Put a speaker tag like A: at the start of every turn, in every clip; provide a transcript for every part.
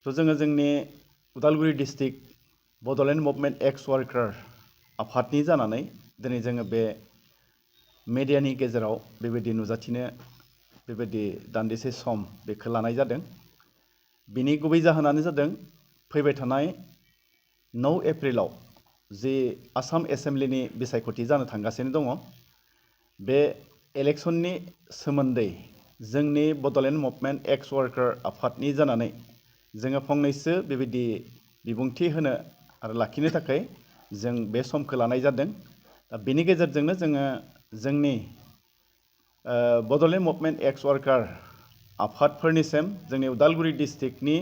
A: तो जोङो जोंनि उदालगुरि डिस्ट्रिक्ट बड'लेण्ड मुभमेन्ट एक्स वार्कार आफादनि जानानै दिनै जोङो बे मेडियानि गेजेराव बेबायदि नुजाथिनो बेबायदि दान्दिसे सम बेखौ लानाय जादों। बिनि गुबै जाहोनानो जादों फैबाय थानाय 9 एप्रिलाव जे आसाम एसेम्ब्लिनि बिसायख'थि जानो थांगासिनो दङ। बे इलेक्शननि सोमोन्दै जोंनि बड'लेण्ड मुभमेन्ट एक्स वार्कार आफादनि जानानै जोङो फंनैसो बेबायदि बिबुंथि होनो आरो लाखिनो थाखाय जों बे समखौ लानाय जादों। दा बेनि गेजेरजोंनो जोङो जोंनि बड'लेण्ड मुभमेन्ट एक्स वार्कार आफादफोरनिसिम जोंनि उदालगुरि डिस्ट्रिक्टनि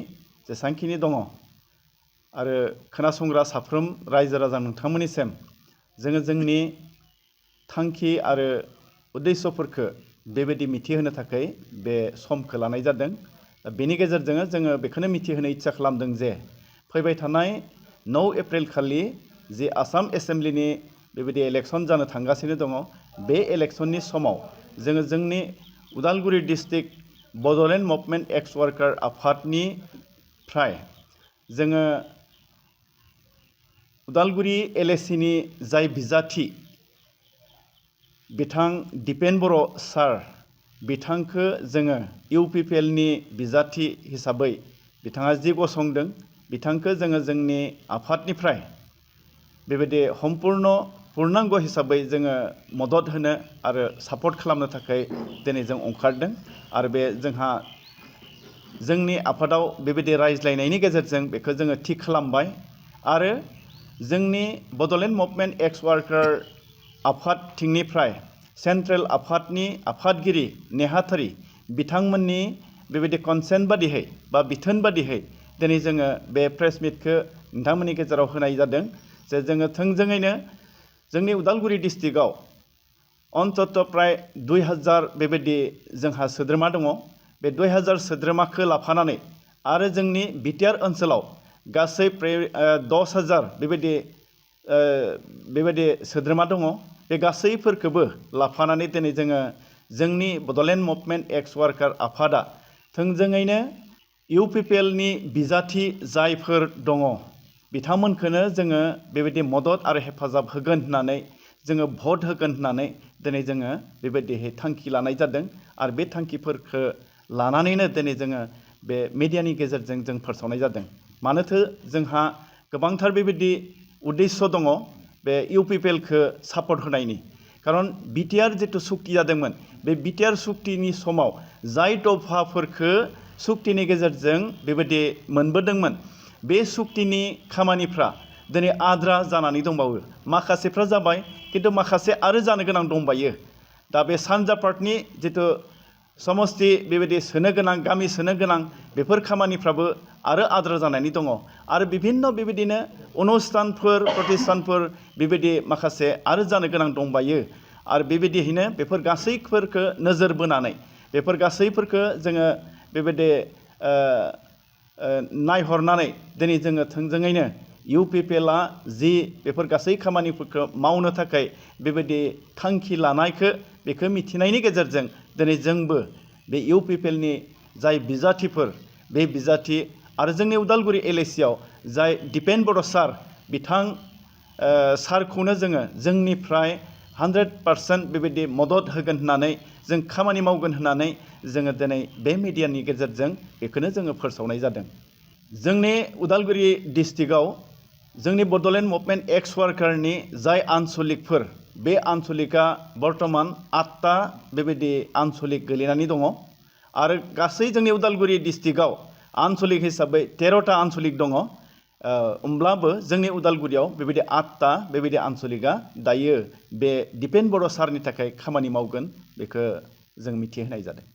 A: जेसांखिनि दङ आरो खोनासंग्रा साफ्रोम रायजो राजा नोंथांमोननिसिम जोङो जोंनि थांखि आरो उद्देश्यफोरखौ बेबायदि मिथिहोनो थाखाय बे समखौ लानाय जादों। बेनि गेजेरजों जोङो बेखौनो मिथिहोनो इच्छा खालामदों जे फैबाय थानाय 9 एप्रिल खालि जे आसाम एसेम्ब्लिनि बेबायदि इलेक्शन जानो थांगासिनो दङ, बे इलेक्शननि समाव जोङो जोंनि उदालगुरि डिस्ट्रिक्ट बड'लेण्ड मुभमेन्ट एक्स वार्कार आफादनिफ्राय जोङो उदालगुरि एलएसिनि जाय बिजाथि बिथां दिपेन बर' सार बिथांखौ जोङो इउपिपिएलनि बिजाथि हिसाबै बिथाङा जि गसंदों बिथांखौ जोङो जोंनि आफादनिफ्राय बेबायदि पूर्णांग हिसाबै जोङो मदद होनो आरो सापर्ट खालामनो थाखाय दिनै जों ओंखारदों। आरो बे जोंहा जोंनि आफादाव बेबायदि रायज्लायनायनि गेजेरजों बेखौ जोङो थि खालामबाय आरो जोंनि बड'लेण्ड मुभमेन्ट एक्स वार्कार आफादथिंनिफ्राय सेन्ट्रेल आफादनि आफादगिरि नेहाथारि बिथांमोननि बेबायदि कनसेन्ट बादिहै बा बिथोन बादिहै दिनै जोङो बे प्रेस मिटखौ नोंथांमोननि गेजेराव होनाय जादों जे जोङो थोंजोङैनो जोंनि उदालगुरि डिस्ट्रिक्टआव अन्तत प्राय 2000 बेबायदि जोंहा सोद्रोमा दङ। बे 2000 सोद्रोमाखौ लाफानानै आरो जोंनि बिटिआर ओनसोलाव गासै 10,000 बेबायदि सोद्रोमा दङ। बे गासैफोरखौबो लाफानानै दिनै जोङो जोंनि बड'लेण्ड मुभमेन्ट एक्स वार्कार आफादा थोंजोङैनो इउपिपिएलनि बिजाथि जायफोर दङ बिथांमोनखौनो जोङो बेबायदि मदद आरो हेफाजाब होगोन होननानै जोङो भट होगोन होननानै दिनै जोङो बेबायदिहै थांखि लानाय जादों। आरो बे थांखिफोरखौ लानानैनो दिनै जोङो बे मिडियानि गेजेरजों जों फोसावनाय जादों। मानोथो जोंहा गोबांथार बेबायदि उद्देश्य दङ बे इउपिपिएलखौ सापर्ट होनायनि। खारन बिटिआर जितु सुक्ति जादोंमोन बे बिटिआर सुक्तिनि समाव जाय दफाफोरखौ सुक्तिनि गेजेरजों बेबायदि मोनबोदोंमोन बे सुक्तिनि खामानिफ्रा दिनै आद्रा जानानै दंबावो। माखासेफ्रा जाबाय किन्तु माखासे आरो जानो गोनां दंबायो। दा बे सानजा पार्टनि जितु समस्ति बेबायदि सोनो गोनां गामि सोनो गोनां बेफोर खामानिफ्राबो आरो आद्रा जानानै दङ। आरो बिभिन्न बेबायदिनो अनुष्ठानफोर प्रतिष्ठानफोर बेबायदि माखासे आरो जानो गोनां दंबायो। आरो बेबायदियैनो बेफोर गासैफोरखौ नोजोर बोनानै बेफोर गासैफोरखौ जोङो बेबायदि नायहरनानै दिनै जोङो थोंजोङैनो इउपिपिएलआ जि बेफोर गासै खामानिफोरखौ मावनो थाखाय बेबायदि थांखि लानायखौ बेखौ मिथिनायनि गेजेरजों दिनै जोंबो बे इउपिपिएलनि जाय बिजाथिफोर बे बिजाथि आरो जोंनि उदालगुरि एलएसियाव जाय दिपेन बर' सार बिथां सारखौनो जोङो जोंनिफ्राय 100% बेबायदि मदद होगोन होननानै जों खामानि मावगोन होननानै जोङो दिनै बे मिडियानि गेजेरजों बेखौनो जोङो फोसावनाय जादों। जोंनि उदालगुरि डिस्ट्रिक्टआव जोंनि बड'लेण्ड मुभमेन्ट एक्स वार्कारनि जाय आन्सलिकफोर बे आन्सलिकआ बर्तमान 8टा बेबायदि आन्सलिक गोलैनानै दङ। आरो गासै जोंनि उदालगुरि डिस्ट्रिक्टआव आन्सलिक हिसाबै 13टा आन्सलिक दङ। होमब्लाबो जोंनि उदालगुरियाव बेबायदि 8टा बेबायदि आन्सलिकआ दायो बे दिपेन बर' सारनि थाखाय खामानि मावगोन बेखौ जों मिथिहोनाय जादों।